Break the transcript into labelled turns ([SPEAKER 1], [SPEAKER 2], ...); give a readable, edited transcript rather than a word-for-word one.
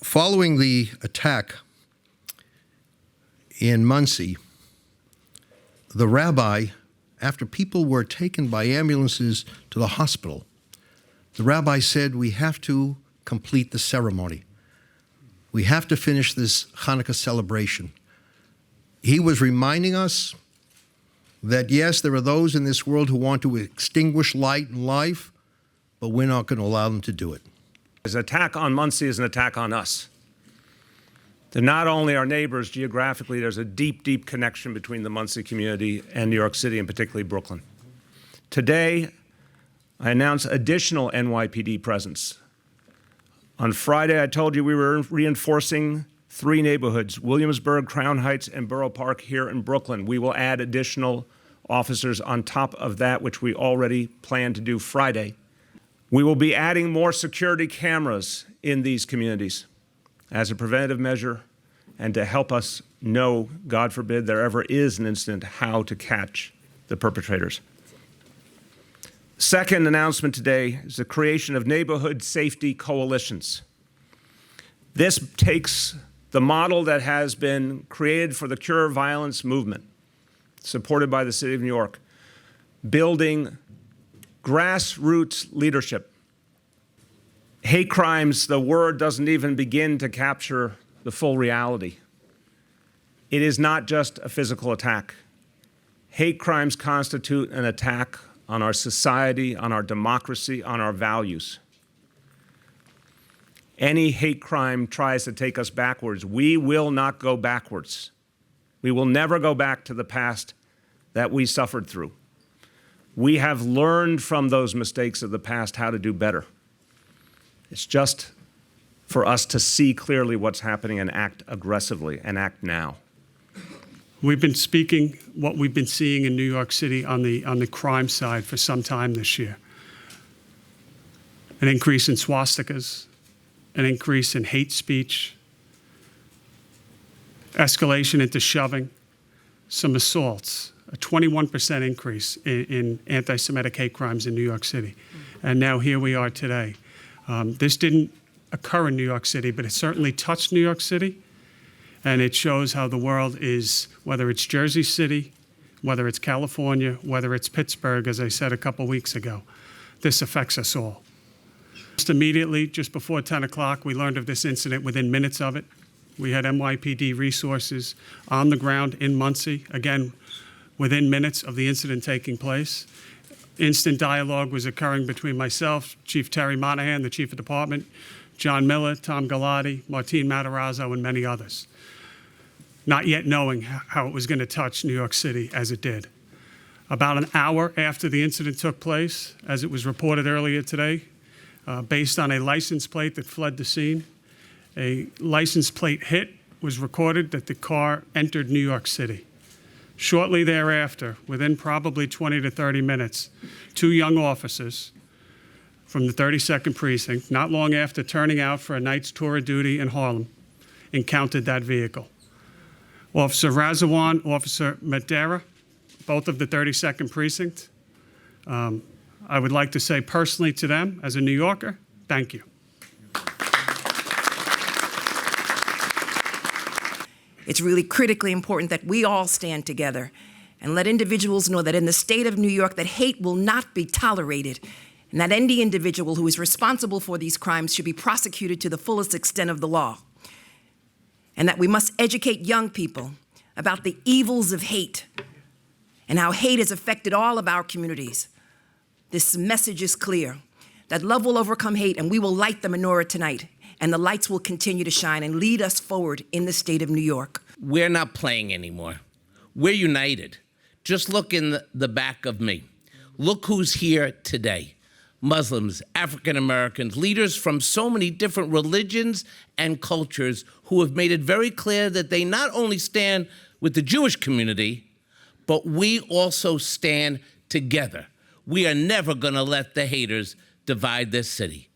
[SPEAKER 1] Following the attack in Monsey, the rabbi, after people were taken by ambulances to the hospital, the rabbi said, we have to complete the ceremony. We have to finish this Hanukkah celebration. He was reminding us that, yes, there are those in this world who want to extinguish light and life, but we're not going to allow them to do it.
[SPEAKER 2] An attack on Monsey is an attack on us. They're not only our neighbors geographically, there's a deep, deep connection between the Monsey community and New York City, and particularly Brooklyn. Today, I announce additional NYPD presence. On Friday, I told you we were reinforcing 3 neighborhoods, Williamsburg, Crown Heights, and Borough Park here in Brooklyn. We will add additional officers on top of that, which we already planned to do Friday. We will be adding more security cameras in these communities as a preventative measure and to help us know, God forbid, there ever is an incident, how to catch the perpetrators. Second announcement today is the creation of neighborhood safety coalitions. This takes the model that has been created for the Cure Violence movement, supported by the City of New York, building grassroots leadership. Hate crimes, the word doesn't even begin to capture the full reality. It is not just a physical attack. Hate crimes constitute an attack on our society, on our democracy, on our values. Any hate crime tries to take us backwards. We will not go backwards. We will never go back to the past that we suffered through. We have learned from those mistakes of the past how to do better. It's just for us to see clearly what's happening and act aggressively and act now.
[SPEAKER 3] We've been speaking what we've been seeing in New York City on the crime side for some time this year. An increase in swastikas, an increase in hate speech, escalation into shoving, some assaults, a 21% increase in anti-Semitic hate crimes in New York City. And now here we are today. This didn't occur in New York City, but it certainly touched New York City. And it shows how the world is, whether it's Jersey City, whether it's California, whether it's Pittsburgh, as I said a couple weeks ago, this affects us all. Just immediately, just before 10 o'clock, we learned of this incident within minutes of it. We had NYPD resources on the ground in Monsey, again, within minutes of the incident taking place. Instant dialogue was occurring between myself, Chief Terry Monahan, the Chief of Department, John Miller, Tom Galati, Martine Matarazzo, and many others. Not yet knowing how it was going to touch New York City as it did. About an hour after the incident took place, as it was reported earlier today, based on a license plate that fled the scene, a license plate hit was recorded that the car entered New York City. Shortly thereafter, within probably 20 to 30 minutes, 2 young officers from the 32nd Precinct, not long after turning out for a night's tour of duty in Harlem, encountered that vehicle. Officer Razawan, Officer Madera, both of the 32nd Precinct. I would like to say personally to them, as a New Yorker, thank you.
[SPEAKER 4] It's really critically important that we all stand together and let individuals know that in the state of New York that hate will not be tolerated, and that any individual who is responsible for these crimes should be prosecuted to the fullest extent of the law. And that we must educate young people about the evils of hate and how hate has affected all of our communities. This message is clear, that love will overcome hate, and we will light the menorah tonight, and the lights will continue to shine and lead us forward in the state of New York.
[SPEAKER 5] We're not playing anymore. We're united. Just look in the back of me. Look who's here today. Muslims, African Americans, leaders from so many different religions and cultures who have made it very clear that they not only stand with the Jewish community, but we also stand together. We are never going to let the haters divide this city.